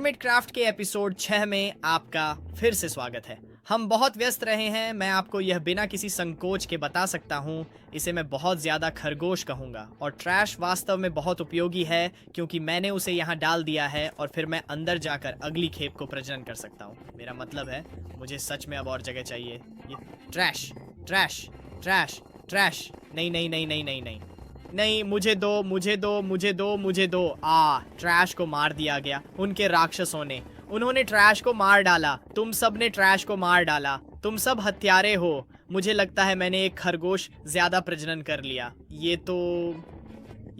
Hermit craft के episode 6 में आपका फिर से स्वागत है। हम बहुत व्यस्त रहे हैं, मैं आपको यह बिना किसी संकोच के बता सकता हूँ। इसे मैं बहुत ज़्यादा खरगोश कहूँगा और ट्रैश वास्तव में बहुत उपयोगी है क्योंकि मैंने उसे यहाँ डाल दिया है और फिर मैं अंदर जाकर अगली खेप को प्रजनन कर सकता हूँ। मेरा मतलब है मुझे सच में अब और जगह चाहिए। ये ट्रैश ट्रैश ट्रैश ट्रैश नहीं नहीं नहीं नहीं नहीं नहीं नहीं, मुझे दो मुझे दो मुझे दो मुझे दो। ट्रैश को मार दिया गया उनके राक्षसों ने। उन्होंने ट्रैश को मार डाला। तुम सब ने ट्रैश को मार डाला। तुम सब हत्यारे हो। मुझे लगता है मैंने एक खरगोश ज्यादा प्रजनन कर लिया। ये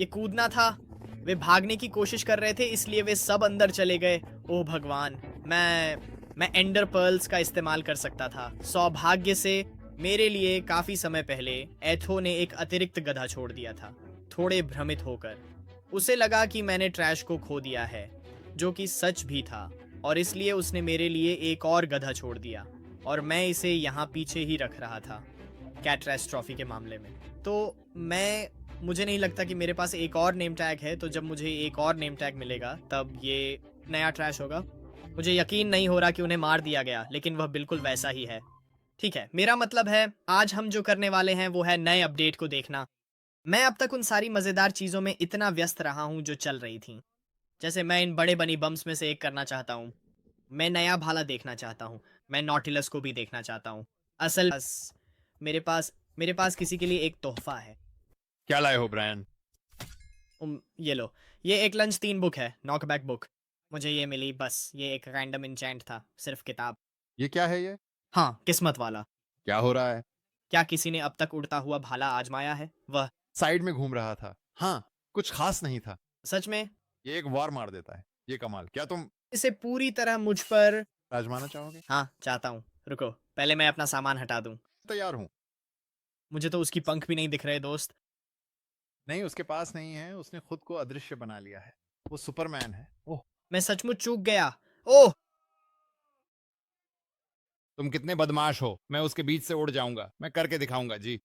कूदना था। वे भागने की कोशिश कर रहे थे इसलिए वे सब अंदर चले गए। ओह भगवान, मैं एंडर पर्ल्स का इस्तेमाल कर सकता था। सौभाग्य से मेरे लिए काफी समय पहले एथो ने एक अतिरिक्त गधा छोड़ दिया था। थोड़े भ्रमित होकर उसे लगा कि मैंने ट्रैश को खो दिया है, जो कि सच भी था, और इसलिए उसने मेरे लिए एक और गधा छोड़ दिया और मैं इसे यहाँ पीछे ही रख रहा था कैटरेस्ट्रॉफी के मामले में। तो मुझे नहीं लगता कि मेरे पास एक और नेम टैग है, तो जब मुझे एक और नेम टैग मिलेगा तब ये नया ट्रैश होगा। मुझे यकीन नहीं हो रहा कि उन्हें मार दिया गया, लेकिन वह बिल्कुल वैसा ही है। ठीक है, मेरा मतलब है आज हम जो करने वाले हैं वो है नए अपडेट को देखना। मैं अब तक उन सारी मज़ेदार चीज़ों में इतना व्यस्त रहा हूँ जो चल रही थी। जैसे मैं इन बड़े बनी बम्स में से एक करना चाहता हूँ। मैं नया भाला देखना चाहता हूँ। मैं नॉटिलस को भी देखना चाहता हूँ। असल मेरे पास किसी के लिए एक तोहफा है। क्या लाए हो ब्रायन? ये लो, ये एक लंच 3 बुक है, नॉकबैक बुक। मुझे ये मिली, बस ये एक रैंडम इंचेंट था, सिर्फ किताब। ये क्या है ये? हाँ, किस्मत वाला। क्या हो रहा है? क्या किसी ने अब तक उड़ता हुआ भाला आजमाया है? वह साइड में घूम रहा था। हाँ, कुछ खास नहीं था। सच में ये एक वार मार देता है। ये कमाल। क्या तुम इसे पूरी तरह मुझ पर। आजमाना चाहोगे? हाँ, चाहता हूँ। रुको, पहले मैं अपना सामान हटा दूँ। तैयार हूँ। मुझे तो उसकी पंख भी नहीं दिख रहे दोस्त। नहीं, उसके पास नहीं है। उसने खुद को अदृश्य बना लिया है। वो सुपरमैन है। ओह, मैं सचमुच चूक गया। ओह, तुम कितने बदमाश हो। मैं उसके बीच से उड़ जाऊंगा। मैं करके दिखाऊंगा जी।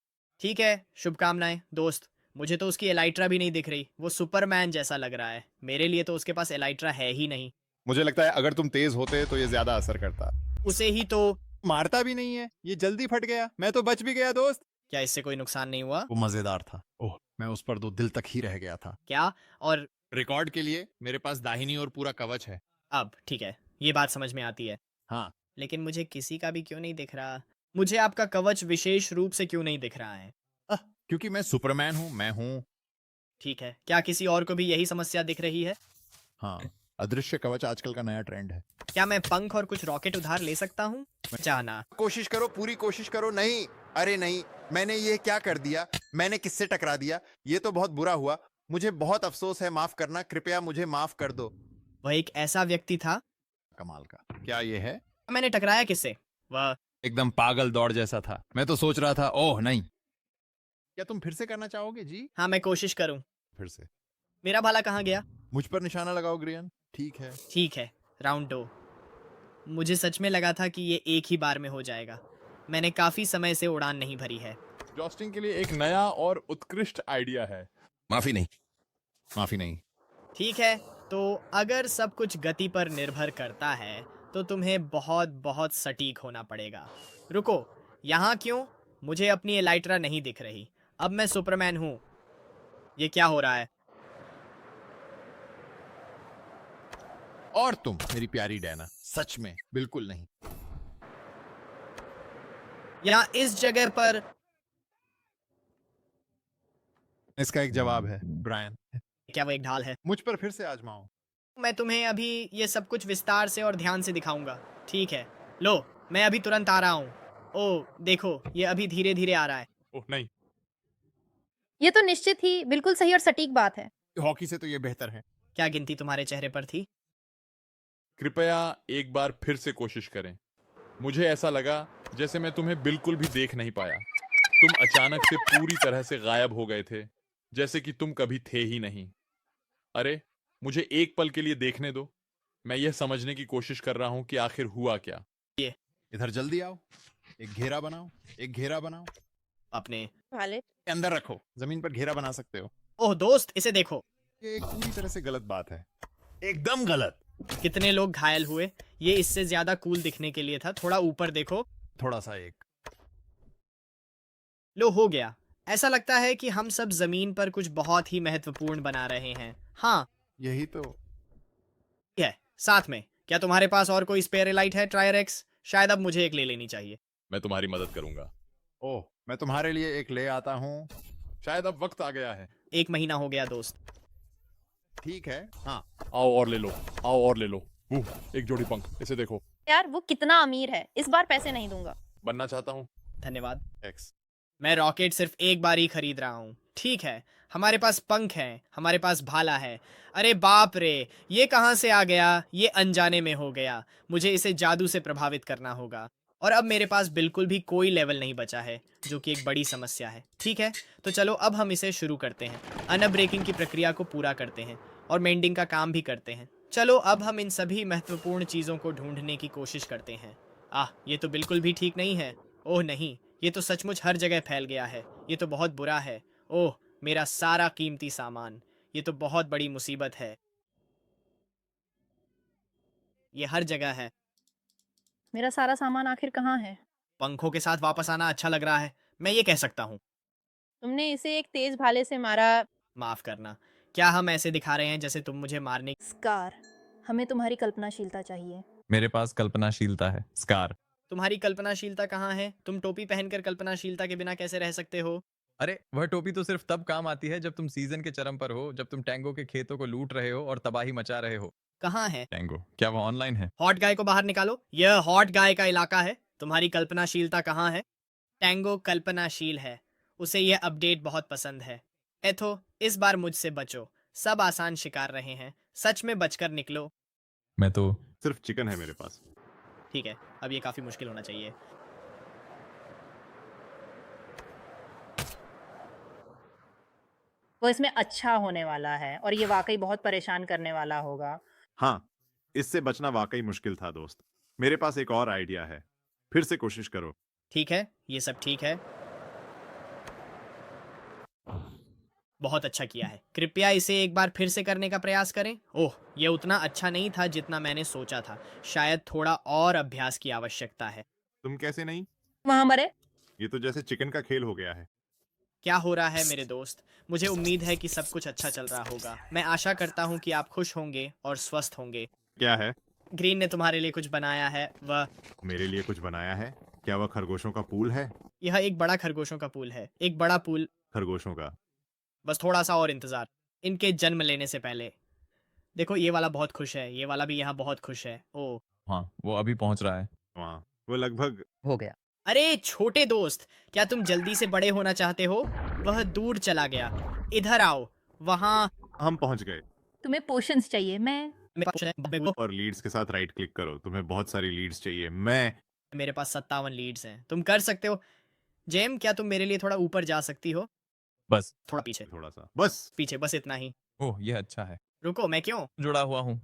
ठीक है, शुभकामनाएं दोस्त। मुझे तो उसकी एलाइट्रा भी नहीं दिख रही। वो सुपरमैन जैसा लग रहा है। मेरे लिए तो उसके पास एलाइट्रा है ही नहीं। मुझे लगता है अगर तुम तेज होते तो ये ज्यादा असर करता। उसे ही तो। मारता भी नहीं है। ये जल्दी फट गया। मैं तो बच भी गया दोस्त। क्या इससे कोई नुकसान नहीं हुआ? वो मजेदार था। ओह, मैं उस पर 2 दिल तक ही रह गया था। क्या? और रिकॉर्ड के लिए मेरे पास दाहिनी और पूरा कवच है। अब ठीक है, ये बात समझ में आती है। हाँ, लेकिन मुझे किसी का भी क्यों नहीं दिख रहा? मुझे आपका कवच विशेष रूप से क्यों नहीं दिख रहा है? क्योंकि मैं सुपरमैन हूँ। मैं हूँ। ठीक है, क्या किसी और को भी यही समस्या दिख रही है? हाँ, अदृश्य कवच आजकल का नया ट्रेंड है। क्या मैं पंख और कुछ रॉकेट उधार ले सकता हूँ? जाना। कोशिश करो, पूरी कोशिश करो। नहीं, अरे नहीं, मैंने ये क्या कर दिया? मैंने किससे टकरा दिया? ये तो बहुत बुरा हुआ। मुझे बहुत अफसोस है। माफ करना, कृपया मुझे माफ कर दो। वह एक ऐसा व्यक्ति था। कमाल का। क्या ये है? मैंने टकराया किससे? वह एकदम पागल दौड़ जैसा था। मैं तो सोच रहा था, ओह नहीं। क्या तुम फिर से करना चाहोगे जी? हाँ, मैं कोशिश करूँ। फिर से। मेरा भाला कहाँ गया? मुझ पर निशाना लगाओ ग्रियन। ठीक है। ठीक है, राउंड 2। मुझे सच में लगा था कि ये एक ही बार में हो जाएगा। मैंने काफी समय से उड़ान नहीं भरी है। जॉस्टिंग के लिए एक नया और उत्कृष्ट आइडिया है। माफी नहीं। माफी नहीं। ठीक है, तो अगर सब कुछ गति पर निर्भर करता है तो तुम्हें बहुत बहुत सटीक होना पड़ेगा। रुको, यहाँ क्यों? मुझे अपनी एलाइट्रा नहीं दिख रही। अब मैं सुपरमैन हूँ। ये क्या हो रहा है? और तुम मेरी प्यारी डैना, सच में बिल्कुल नहीं। यहाँ इस जगह पर। इसका एक जवाब है ब्रायन। क्या वो एक ढाल है? मुझ पर फिर से आजमाओ। मैं तुम्हें अभी ये सब कुछ विस्तार से और ध्यान से दिखाऊंगा। ठीक है, लो, मैं अभी तुरंत आ रहा हूँ। ओह देखो, ये अभी धीरे धीरे आ रहा है। ओह नहीं, ये तो निश्चित ही बिल्कुल सही और सटीक बात है। हॉकी से तो ये बेहतर है। क्या गिनती तुम्हारे चेहरे पर थी? कृपया एक बार फिर से कोशिश करें। मुझे ऐसा लगा जैसे मैं तुम्हें बिल्कुल भी देख नहीं पाया। तुम अचानक से पूरी तरह से गायब हो गए थे, जैसे कि तुम कभी थे ही नहीं। अरे, मुझे एक पल के लिए देखने दो। मैं यह समझने की कोशिश कर रहा हूं कि आखिर हुआ क्या। ये इधर जल्दी आओ। एक घेरा बनाओ। एक घेरा बनाओ। अपने। वाले अंदर रखो। जमीन पर घेरा बना सकते हो। ओह दोस्त, इसे देखो। ये एक पूरी तरह से गलत बात है। एकदम गलत। कितने लोग घायल हुए? ये इससे ज्यादा कूल दिखने के लिए था। थोड़ा ऊपर देखो। थोड़ा सा एक। लो, हो गया। ऐसा लगता है कि हम सब जमीन पर कुछ बहुत ही महत्वपूर्ण बना रहे हैं। हाँ, यही तो। ये है। साथ में क्या तुम्हारे पास और कोई स्पेयर लाइट है, ट्रायर एक्स? शायद अब मुझे एक ले लेनी चाहिए। मैं तुम्हारी मदद करूंगा। ओह, मैं तुम्हारे लिए एक ले आता हूँ। शायद अब वक्त आ गया है। 1 महीना हो गया दोस्त। ठीक है, हाँ। आओ और ले लो, आओ और ले लो। एक जोड़ी पंख, इसे देखो। यार वो कितना अमीर है, इस बार पैसे नहीं दूंगा। बनना चाहता हूँ। धन्यवाद। एक्स। मैं रॉकेट सिर्फ एक बार ही खरीद रहा हूँ। ठीक है, हमारे पास पंख हैं, हमारे पास भाला है। अरे बाप रे, ये कहाँ से आ गया? ये अनजाने में हो गया। मुझे इसे जादू से प्रभावित करना होगा। और अब मेरे पास बिल्कुल भी कोई लेवल नहीं बचा है, जो कि एक बड़ी समस्या है। ठीक है, तो चलो अब हम इसे शुरू करते हैं। अनब्रेकिंग की प्रक्रिया को पूरा करते हैं और मेंडिंग का काम भी करते हैं। चलो अब हम इन सभी महत्वपूर्ण चीज़ों को ढूंढने की कोशिश करते हैं। ये तो बिल्कुल भी ठीक नहीं है। ओह नहीं, ये तो सचमुच हर जगह फैल गया है। ये तो बहुत बुरा है। ओह, मेरा सारा कीमती सामान। ये तो बहुत बड़ी मुसीबत है। ये हर जगह है। मेरा सारा सामान आखिर कहाँ है? पंखों के साथ वापस आना अच्छा लग रहा है, मैं ये कह सकता हूँ। तुमने इसे एक तेज भाले से मारा। माफ करना। क्या हम ऐसे दिखा रहे हैं जैसे तुम मुझे मारने? स्कार, हमें तुम्हारी कल्पनाशीलता चाहिए। मेरे पास कल्पनाशीलता है, स्कार। तुम्हारी कल्पनाशीलता कहाँ है? तुम टोपी पहनकर कल्पनाशीलता के बिना कैसे रह सकते हो? अरे वह टोपी तो सिर्फ तब काम आती है जब तुम सीजन के चरम पर हो, जब तुम टैंगो के खेतों को लूट रहे हो और तबाही मचा रहे हो। कहाँ है? टैंगो, क्या वह ऑनलाइन है? हॉट गाय को बाहर निकालो। यह हॉट गाय का इलाका है। तुम्हारी कल्पनाशीलता कहाँ है? टैंगो कल्पनाशील है। उसे यह अपडेट बहुत पसंद है। एथो, इस बार मुझसे बचो। सब आसान शिकार रहे हैं। सच में बचकर निकलो। मैं तो सिर्फ चिकन है मेरे पास। ठीक है, अब ये काफी मुश्किल होना चाहिए। वो इसमें अच्छा होने वाला है और ये वाकई बहुत परेशान करने वाला होगा। हाँ, इससे बचना वाकई मुश्किल था दोस्त। मेरे पास एक और आइडिया है। फिर से कोशिश करो। ठीक है, ये सब ठीक है। बहुत अच्छा किया है। कृपया इसे एक बार फिर से करने का प्रयास करें। ओह, ये उतना अच्छा नहीं था जितना मैंने सोचा था। शायद थोड़ा और अभ्यास की आवश्यकता है। तुम कैसे नहीं? वहां मरे। ये तो जैसे चिकन का खेल हो गया है। क्या हो रहा है मेरे दोस्त? मुझे उम्मीद है कि सब कुछ अच्छा चल रहा होगा। मैं आशा करता हूँ कि आप खुश होंगे और स्वस्थ होंगे। क्या है? ग्रीन ने तुम्हारे लिए कुछ बनाया है। वह मेरे लिए कुछ बनाया है? क्या वह खरगोशों का पूल है? यह एक बड़ा खरगोशों का पूल है। एक बड़ा पूल। खरगोशों का। बस थोड़ा सा और इंतजार, इनके जन्म लेने से पहले। देखो, ये वाला बहुत खुश है, ये वाला भी यहाँ बहुत खुश है। ओह, हाँ, वो अभी पहुंच रहा है। वहाँ वो लगभग। हो गया। अरे छोटे दोस्त, क्या तुम जल्दी से बड़े होना चाहते हो? वह दूर चला गया। इधर आओ। वहाँ हम पहुंच गए। तुम्हें पोशंस चाहिए। और लीड्स के साथ राइट क्लिक करो। तुम्हें बहुत सारी लीड्स चाहिए। मेरे पास 57 लीड्स हैं। तुम कर सकते हो। जेम, क्या तुम मेरे लिए थोड़ा ऊपर जा सकती हो? बस थोड़ा पीछे। थोड़ा सा बस। पीछे, बस इतना ही। ओह, यह अच्छा है। रुको, मैं क्यों? जुड़ा हुआ हूँ।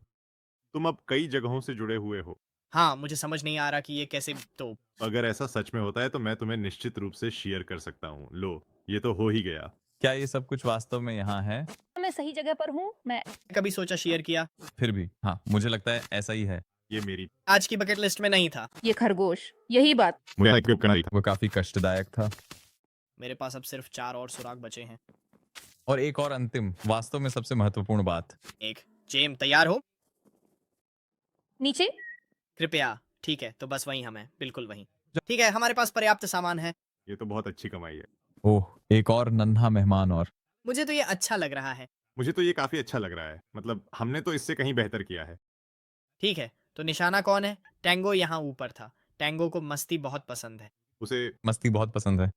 तुम अब कई जगहों से जुड़े हुए हो। हाँ, मुझे समझ नहीं आ रहा कि ये कैसे। तो अगर ऐसा सच में होता है तो मैं तुम्हें निश्चित रूप से शेयर कर सकता हूँ। लो, ये तो हो ही गया। क्या ये सब कुछ वास्तव में यहाँ है? मैं सही जगह पर हूँ। मैं कभी सोचा शेयर किया? फिर भी हाँ, मुझे लगता है ऐसा ही है। ये मेरी। आज की बकेट लिस्ट में नहीं था। ये खरगोश, यही बात। मुझे इक्विप करना ही था। वो काफी कष्टदायक था। मेरे पास अब सिर्फ 4 और सुराग बचे हैं। और एक और अंतिम, वास्तव में सबसे महत्वपूर्ण बात। एक। जेम, तैयार हो? नीचे। कृपया। ठीक है, तो बस वहीं हम हैं, बिल्कुल वहीं। ठीक है, हमारे पास पर्याप्त सामान है। ये तो बहुत अच्छी कमाई है। ओह, एक और नन्हा मेहमान। और मुझे तो ये अच्छा लग रहा है। मुझे तो ये काफी अच्छा लग रहा है। मतलब हमने तो इससे कहीं बेहतर किया है। ठीक है, तो निशाना कौन है? टैंगो यहाँ ऊपर था। टैंगो को मस्ती बहुत पसंद है। उसे। मस्ती बहुत पसंद है।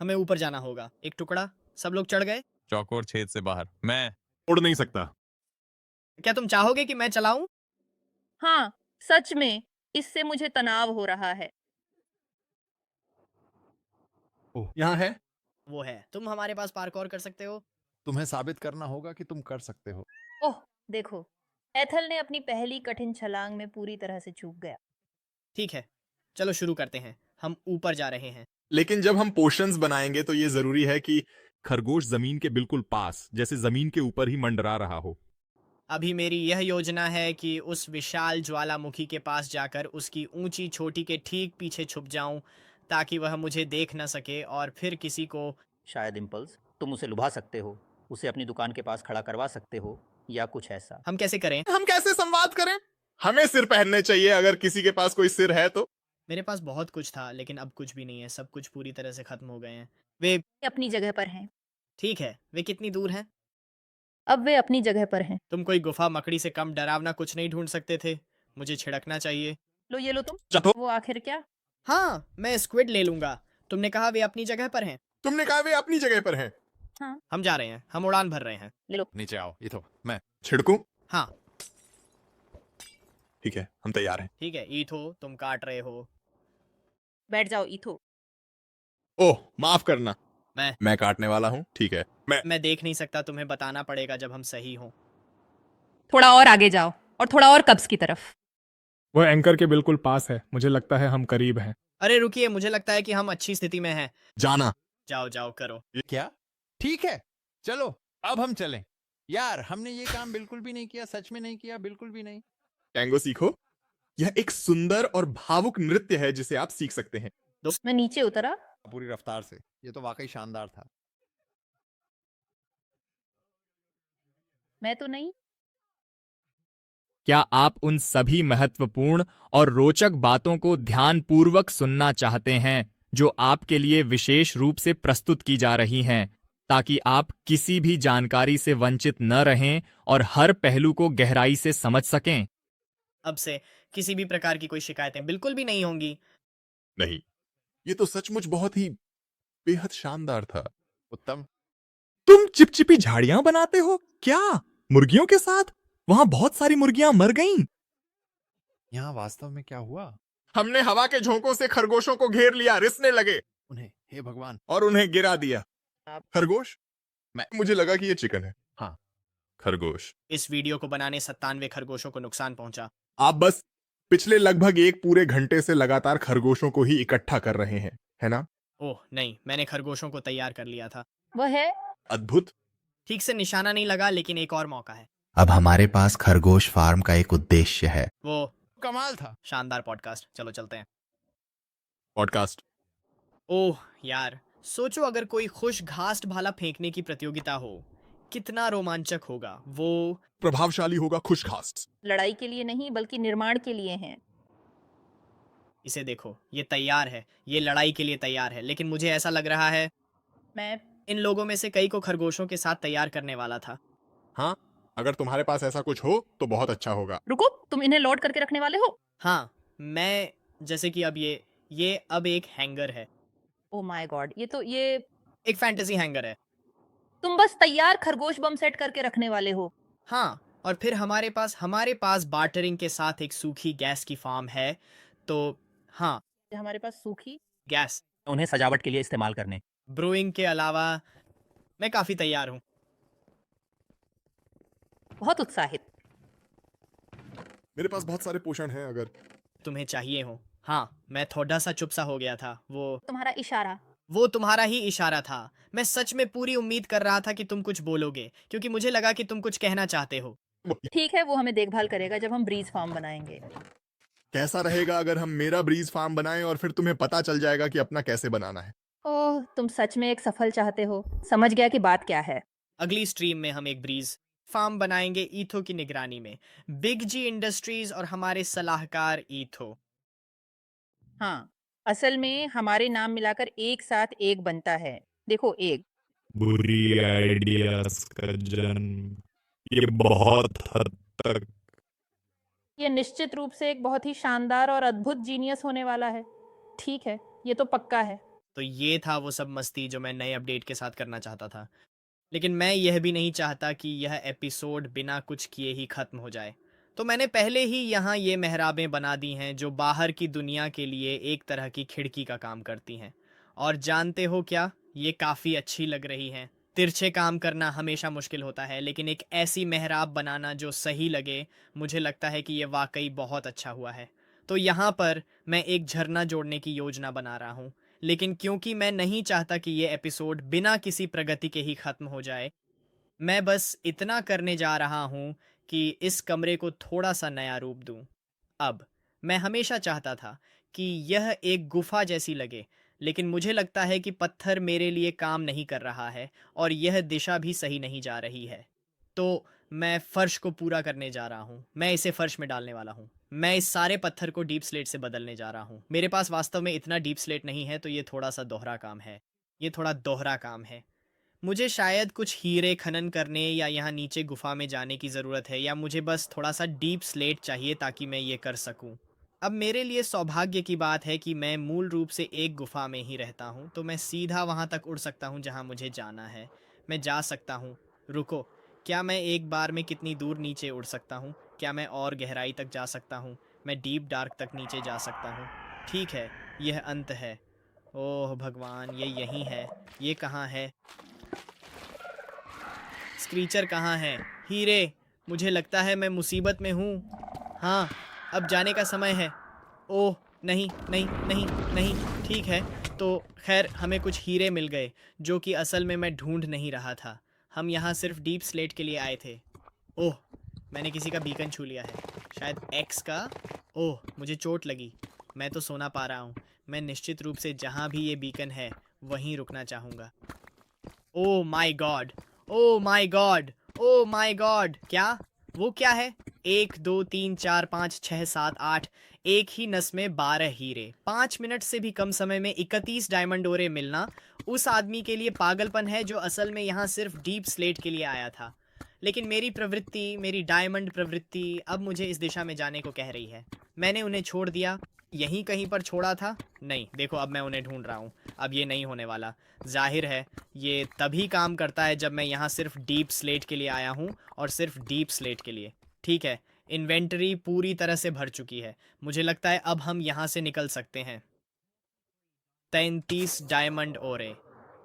हमें ऊपर जाना होगा। एक टुकड़ा। सब लोग चढ़ गए? चौकोर छेद से बाहर। मैं उड़ नहीं सकता। क्या तुम चाहोगे कि मैं चलाऊं? हाँ, सच में इससे मुझे तनाव हो रहा है। ओह, यहाँ है। वो है। तुम हमारे पास पार्कौर कर सकते हो? तुम्हें साबित करना होगा कि तुम कर सकते हो। ओह, देखो, एथल ने अपनी पहली कठिन छलांग में पूरी तरह से चूक गया। ठीक है, चलो शुरू करते हैं। हम ऊपर जा रहे हैं। लेकिन जब हम पोशंस बनाएंगे तो ये जरूरी है कि खरगोश जमीन के बिल्कुल पास, जैसे जमीन के ऊपर ही मंडरा रहा हो। अभी मेरी यह योजना है कि उस विशाल ज्वालामुखी के पास जाकर उसकी ऊंची चोटी के ठीक पीछे छुप जाऊं ताकि वह मुझे देख न सके और फिर किसी को। शायद इम्पल्स तुम उसे लुभा सकते हो, उसे अपनी दुकान के पास खड़ा करवा सकते हो या कुछ ऐसा। हम कैसे करें? हम कैसे संवाद करें? हमें सिर पहनने चाहिए अगर किसी के पास कोई सिर है तो। मेरे पास बहुत कुछ था लेकिन अब कुछ भी नहीं है, सब कुछ पूरी तरह से खत्म हो गए हैं। वे वे अपनी जगह पर हैं। ठीक है, वे कितनी दूर हैं? अब वे अपनी जगह पर हैं। तुम कोई गुफा मकड़ी से कम डरावना कुछ नहीं ढूंढ सकते थे? मुझे छिड़कना चाहिए। लो ये लो तुम। चलो, वो आखिर क्या? हाँ, मैं स्क्विड ले लूंगा। तुमने कहा वे अपनी जगह पर हैं। तुमने कहा वे अपनी जगह पर हैं। हम जा रहे हैं, हम उड़ान भर रहे हैं। ले लो। नीचे आओ, ये तो मैं। छिड़कूं? हाँ ठीक है, हम तैयार हैं। ठीक है। ईथो, तुम काट रहे हो। बैठ जाओ ईथो। ओह, माफ करना। मैं मैं काटने वाला हूँ। ठीक है, मैं देख नहीं सकता, तुम्हें बताना पड़ेगा जब हम सही हों। थोड़ा और आगे जाओ और थोड़ा और कब्ज की तरफ। वह एंकर के बिल्कुल पास है। मुझे लगता है हम करीब हैं। अरे रुकिए, मुझे लगता है कि हम अच्छी स्थिति में हैं। जाना। जाओ जाओ करो। क्या? ठीक है, चलो अब हम चलें। यार हमने ये काम बिल्कुल भी नहीं किया, सच में नहीं किया, बिल्कुल भी नहीं। टैंगो सीखो। यह एक सुंदर और भावुक नृत्य है जिसे आप सीख सकते हैं। मैं नीचे उतरा। पूरी रफ्तार से, ये तो वाकई शानदार था। मैं तो नहीं। क्या आप उन सभी महत्वपूर्ण और रोचक बातों को ध्यानपूर्वक सुनना चाहते हैं जो आपके लिए विशेष रूप से प्रस्तुत की जा रही हैं, ताकि आप किसी भी जानकारी से वंचित न रहें और हर पहलू को गहराई से समझ सकें? अब से किसी भी प्रकार की कोई शिकायतें बिल्कुल भी नहीं होंगी। नहीं, ये तो सचमुच बहुत ही बेहद शानदार था। उत्तम। तुम चिपचिपी झाड़ियां बनाते हो क्या? मुर्गियों के साथ? वहां बहुत सारी मुर्गियां मर गईं। यहाँ वास्तव में क्या हुआ? हमने हवा के झोंकों से खरगोशों को घेर लिया, रिसने लगे उन्हें, हे भगवान। और उन्हें गिरा दिया। खरगोश? मैं- मुझे लगा कि ये चिकन है। हाँ। खरगोश। इस वीडियो को बनाने 97 खरगोशों को नुकसान पहुंचा। आप बस पिछले लगभग एक पूरे घंटे से लगातार खरगोशों को ही इकट्ठा कर रहे हैं, है ना? ओह नहीं, मैंने खरगोशों को तैयार कर लिया था। वह है। अद्भुत। ठीक से निशाना नहीं लगा, लेकिन एक और मौका है। अब हमारे पास खरगोश फार्म का एक उद्देश्य है। वो कमाल था। शानदार पॉडकास्ट। चलो चलते हैं। पॉडकास्ट। ओह यार, सोचो अगर कोई खुश घास भाला फेंकने की प्रतियोगिता हो, कितना रोमांचक होगा वो। प्रभावशाली होगा खुशखास। लड़ाई के लिए नहीं बल्कि निर्माण के लिए हैं। इसे देखो, ये तैयार है, ये लड़ाई के लिए तैयार है, लेकिन मुझे ऐसा लग रहा है मैं इन लोगों में से कई को खरगोशों के साथ तैयार करने वाला था। हाँ, अगर तुम्हारे पास ऐसा कुछ हो तो बहुत अच्छा होगा। रुको, तुम इन्हें लोड करके रखने वाले हो? हाँ, मैं जैसे कि अब ये अब एक हैंगर है, ओ माय गॉड, ये एक फैंटेसी हैंगर है। तुम बस तैयार खरगोश बम सेट करके रखने वाले हो। हाँ, और फिर हमारे पास बार्टरिंग के साथ एक सूखी गैस की फार्म है। तो हाँ, हमारे पास सूखी गैस उन्हें सजावट के लिए इस्तेमाल करने। ब्रूइंग के अलावा मैं काफी तैयार हूँ। बहुत उत्साहित। मेरे पास बहुत सारे पोषण हैं अगर तुम्हें चाहिए हो। हाँ, मैं थोड़ा सा चुप सा हो गया था। तुम्हारा इशारा। वो तुम्हारा ही इशारा था। मैं सच में पूरी उम्मीद कर रहा था कि तुम कुछ बोलोगे, क्योंकि मुझे लगा कि तुम कुछ कहना चाहते हो। ठीक है, वो हमें देखभाल करेगा जब हम ब्रीज फार्म बनाएंगे। कैसा रहेगा अगर हम मेरा ब्रीज फार्म बनाएं और फिर तुम्हें पता चल जाएगा कि अपना कैसे बनाना है। ओह, तुम सच में एक सफल चाहते हो। समझ गया कि बात क्या है। अगली स्ट्रीम में हम एक ब्रीज फार्म बनाएंगे ईथो की निगरानी में। बिग जी इंडस्ट्रीज और हमारे सलाहकार ईथो। हाँ, असल में हमारे नाम मिलाकर एक साथ एक बनता है। देखो, एक बुरी आइडियाज का जन्म। ये बहुत हद तक ये निश्चित रूप से एक बहुत ही शानदार और अद्भुत जीनियस होने वाला है। ठीक है, ये तो पक्का है। तो ये था वो सब मस्ती जो मैं नए अपडेट के साथ करना चाहता था, लेकिन मैं यह भी नहीं चाहता कि यह एपिसोड बिना कुछ किए ही खत्म हो जाए। तो मैंने पहले ही यहाँ ये मेहराबें बना दी हैं जो बाहर की दुनिया के लिए एक तरह की खिड़की का काम करती हैं। और जानते हो क्या, ये काफ़ी अच्छी लग रही हैं। तिरछे काम करना हमेशा मुश्किल होता है, लेकिन एक ऐसी मेहराब बनाना जो सही लगे, मुझे लगता है कि ये वाकई बहुत अच्छा हुआ है। तो यहाँ पर मैं एक झरना जोड़ने की योजना बना रहा हूँ, लेकिन क्योंकि मैं नहीं चाहता कि ये एपिसोड बिना किसी प्रगति के ही ख़त्म हो जाए, मैं बस इतना करने जा रहा हूँ कि इस कमरे को थोड़ा सा नया रूप दूं। अब मैं हमेशा चाहता था कि यह एक गुफा जैसी लगे, लेकिन मुझे लगता है कि पत्थर मेरे लिए काम नहीं कर रहा है और यह दिशा भी सही नहीं जा रही है। तो मैं फर्श को पूरा करने जा रहा हूँ। मैं इसे फर्श में डालने वाला हूँ। मैं इस सारे पत्थर को डीप स्लेट से बदलने जा रहा हूँ। मेरे पास वास्तव में इतना डीप स्लेट नहीं है, तो ये थोड़ा सा दोहरा काम है। ये थोड़ा दोहरा काम है। मुझे शायद कुछ हीरे खनन करने या यहाँ नीचे गुफा में जाने की ज़रूरत है, या मुझे बस थोड़ा सा डीप स्लेट चाहिए ताकि मैं ये कर सकूँ। अब मेरे लिए सौभाग्य की बात है कि मैं मूल रूप से एक गुफा में ही रहता हूँ, तो मैं सीधा वहाँ तक उड़ सकता हूँ जहाँ मुझे जाना है। मैं जा सकता हूँ। रुको, क्या मैं एक बार में कितनी दूर नीचे उड़ सकता हूँ? क्या मैं और गहराई तक जा सकता हूँ? मैं डीप डार्क तक नीचे जा सकता हूँ। ठीक है, यह अंत है। ओह भगवान, ये यहीं है। ये कहाँ है? स्क्रीचर कहाँ है? हीरे, मुझे लगता है मैं मुसीबत में हूँ। हाँ, अब जाने का समय है। ओह नहीं नहीं नहीं नहीं। ठीक है, तो खैर हमें कुछ हीरे मिल गए, जो कि असल में मैं ढूंढ नहीं रहा था। हम यहाँ सिर्फ डीप स्लेट के लिए आए थे। ओह, मैंने किसी का बीकन छू लिया है, शायद एक्स का। ओह, मुझे चोट लगी। मैं तो सोना पा रहा हूँ। मैं निश्चित रूप से जहाँ भी ये बीकन है वहीं रुकना चाहूँगा। Oh my God, oh my God, oh my God. क्या? वो क्या है? 1 2 3 4 5 6 7 8। एक ही नस में 12 हीरे। 5 मिनट से भी कम समय में 31 डायमंड ओरे मिलना उस आदमी के लिए पागलपन है जो असल में यहाँ सिर्फ डीप स्लेट के लिए आया था। लेकिन मेरी प्रवृत्ति, मेरी डायमंड प्रवृत्ति अब मुझे इस दिशा में जाने को कह रही है। मैंने उन्हें छोड़ दिया। यहीं कहीं पर छोड़ा था? नहीं, देखो अब मैं उन्हें ढूंढ रहा हूँ। अब ये नहीं होने वाला। जाहिर है ये तभी काम करता है जब मैं यहाँ सिर्फ डीप स्लेट के लिए आया हूँ, और सिर्फ डीप स्लेट के लिए। ठीक है, इन्वेंटरी पूरी तरह से भर चुकी है। मुझे लगता है अब हम यहाँ से निकल सकते हैं। 33 डायमंड ओरे।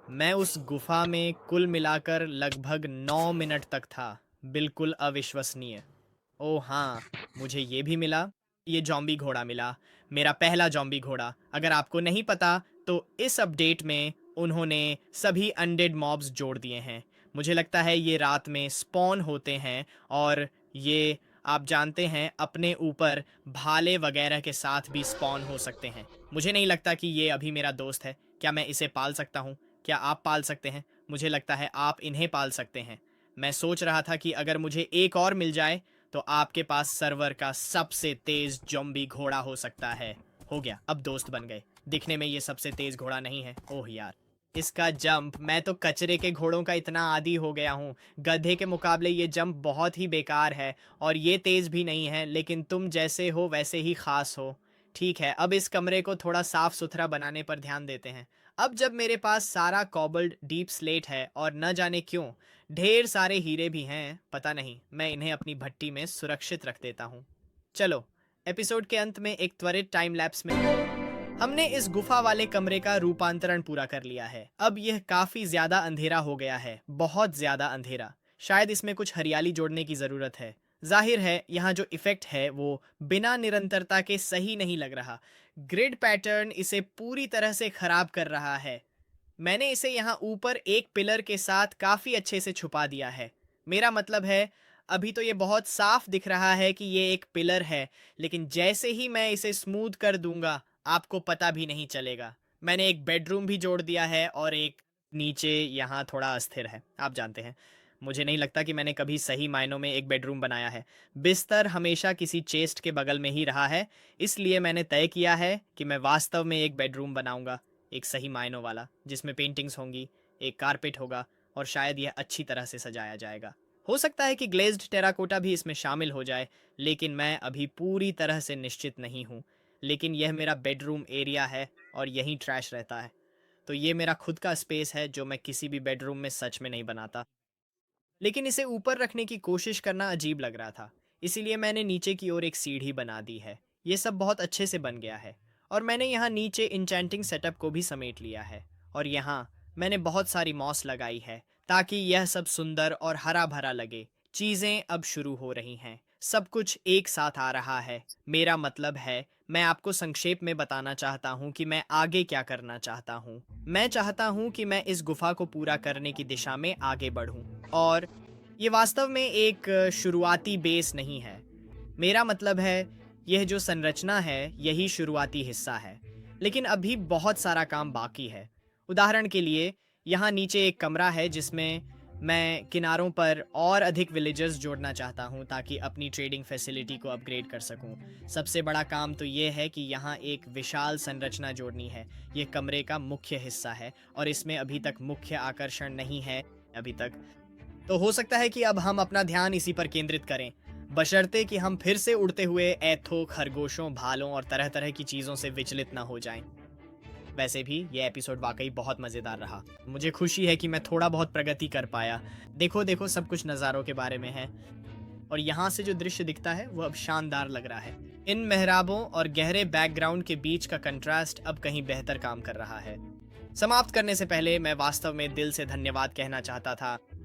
मैं उस गुफा में कुल मिलाकर लगभग 9 मिनट तक था। बिल्कुल अविश्वसनीय। ओह हाँ, मुझे ये भी मिला। ये जॉम्बी घोड़ा मिला, मेरा पहला जॉम्बी घोड़ा। अगर आपको नहीं पता तो इस अपडेट में उन्होंने सभी अनडेड मॉब्स जोड़ दिए हैं। मुझे लगता है ये रात में स्पॉन होते हैं, और ये आप जानते हैं अपने ऊपर भाले वगैरह के साथ भी स्पॉन हो सकते हैं। मुझे नहीं लगता कि ये अभी मेरा दोस्त है। क्या मैं इसे पाल सकता हूँ? क्या आप पाल सकते हैं? मुझे लगता है आप इन्हें पाल सकते हैं। मैं सोच रहा था कि अगर मुझे एक और मिल जाए तो आपके पास सर्वर का सबसे तेज जॉम्बी घोड़ा हो सकता है। हो गया, अब दोस्त बन गए। दिखने में ये सबसे तेज घोड़ा नहीं है। ओह यार, इसका जंप, मैं तो कचरे के घोड़ों का इतना आदी हो गया हूँ। गधे के मुकाबले ये जंप बहुत ही बेकार है, और ये तेज भी नहीं है। लेकिन तुम जैसे हो वैसे ही खास हो। ठीक है, अब इस कमरे को थोड़ा साफ सुथरा बनाने पर ध्यान देते हैं। अब जब मेरे पास सारा कॉबल्ड डीप स्लेट है, और न जाने क्यों ढेर सारे हीरे भी हैं, पता नहीं, मैं इन्हें अपनी भट्टी में सुरक्षित रख देता हूँ। चलो, एपिसोड के अंत में एक त्वरित टाइम लैप्स में हमने इस गुफा वाले कमरे का रूपांतरण पूरा कर लिया है। अब यह काफी ज्यादा अंधेरा हो गया है, बहुत ज्यादा अंधेरा। शायद इसमें कुछ हरियाली जोड़ने की जरूरत है। जाहिर है यहाँ जो इफेक्ट है वो बिना निरंतरता के सही नहीं लग रहा। ग्रिड पैटर्न इसे पूरी तरह से खराब कर रहा है। मैंने इसे यहाँ ऊपर एक पिलर के साथ काफी अच्छे से छुपा दिया है। मेरा मतलब है अभी तो ये बहुत साफ दिख रहा है कि ये एक पिलर है, लेकिन जैसे ही मैं इसे स्मूथ कर दूंगा आपको पता भी नहीं चलेगा। मैंने एक बेडरूम भी जोड़ दिया है, और एक नीचे यहाँ थोड़ा अस्थिर है। आप जानते हैं, मुझे नहीं लगता कि मैंने कभी सही मायनों में एक बेडरूम बनाया है। बिस्तर हमेशा किसी चेस्ट के बगल में ही रहा है, इसलिए मैंने तय किया है कि मैं वास्तव में एक बेडरूम बनाऊंगा, एक सही मायनों वाला, जिसमें पेंटिंग्स होंगी, एक कारपेट होगा, और शायद यह अच्छी तरह से सजाया जाएगा। हो सकता है कि ग्लेज्ड टेराकोटा भी इसमें शामिल हो जाए, लेकिन मैं अभी पूरी तरह से निश्चित नहीं हूँ। लेकिन यह मेरा बेडरूम एरिया है, और यहीं ट्रैश रहता है। तो ये मेरा खुद का स्पेस है जो मैं किसी भी बेडरूम में सच में नहीं बनाता। लेकिन इसे ऊपर रखने की कोशिश करना अजीब लग रहा था, इसीलिए मैंने नीचे की ओर एक सीढ़ी बना दी है। ये सब बहुत अच्छे से बन गया है, और मैंने यहाँ नीचे इंचेंटिंग सेटअप को भी समेट लिया है। और यहाँ मैंने बहुत सारी मॉस लगाई है ताकि यह सब सुंदर और हरा भरा लगे। चीज़ें अब शुरू हो रही हैं, सब कुछ एक साथ आ रहा है। मेरा मतलब है, मैं आपको संक्षेप में बताना चाहता हूँ कि मैं आगे क्या करना चाहता हूँ। मैं चाहता हूँ कि मैं इस गुफा को पूरा करने की दिशा में आगे बढ़ूँ, और ये वास्तव में एक शुरुआती बेस नहीं है। मेरा मतलब है यह जो संरचना है यही शुरुआती हिस्सा है, लेकिन अभी बहुत सारा काम बाकी है। उदाहरण के लिए यहाँ नीचे एक कमरा है जिसमें मैं किनारों पर और अधिक विलेजर्स जोड़ना चाहता हूँ ताकि अपनी ट्रेडिंग फैसिलिटी को अपग्रेड कर सकूँ। सबसे बड़ा काम तो ये है कि यहाँ एक विशाल संरचना जोड़नी है। ये कमरे का मुख्य हिस्सा है और इसमें अभी तक मुख्य आकर्षण नहीं है अभी तक। तो हो सकता है कि अब हम अपना ध्यान इसी पर केंद्रित करें, बशर्ते कि हम फिर से उड़ते हुए एथो, खरगोशों, भालों और तरह तरह की चीज़ों से विचलित ना हो जाएं। वैसे भी ये एपिसोड वाकई बहुत मज़ेदार रहा। मुझे खुशी है कि मैं थोड़ा बहुत प्रगति कर पाया। देखो सब कुछ नज़ारों के बारे में है और यहाँ से जो दृश्य दिखता है वो अब शानदार लग रहा है। इन मेहराबों और गहरे बैकग्राउंड के बीच का कंट्रास्ट अब कहीं बेहतर काम कर रहा है। समाप्त करने से पहले मैं वास्तव में दिल से धन्यवाद कहना चाहता था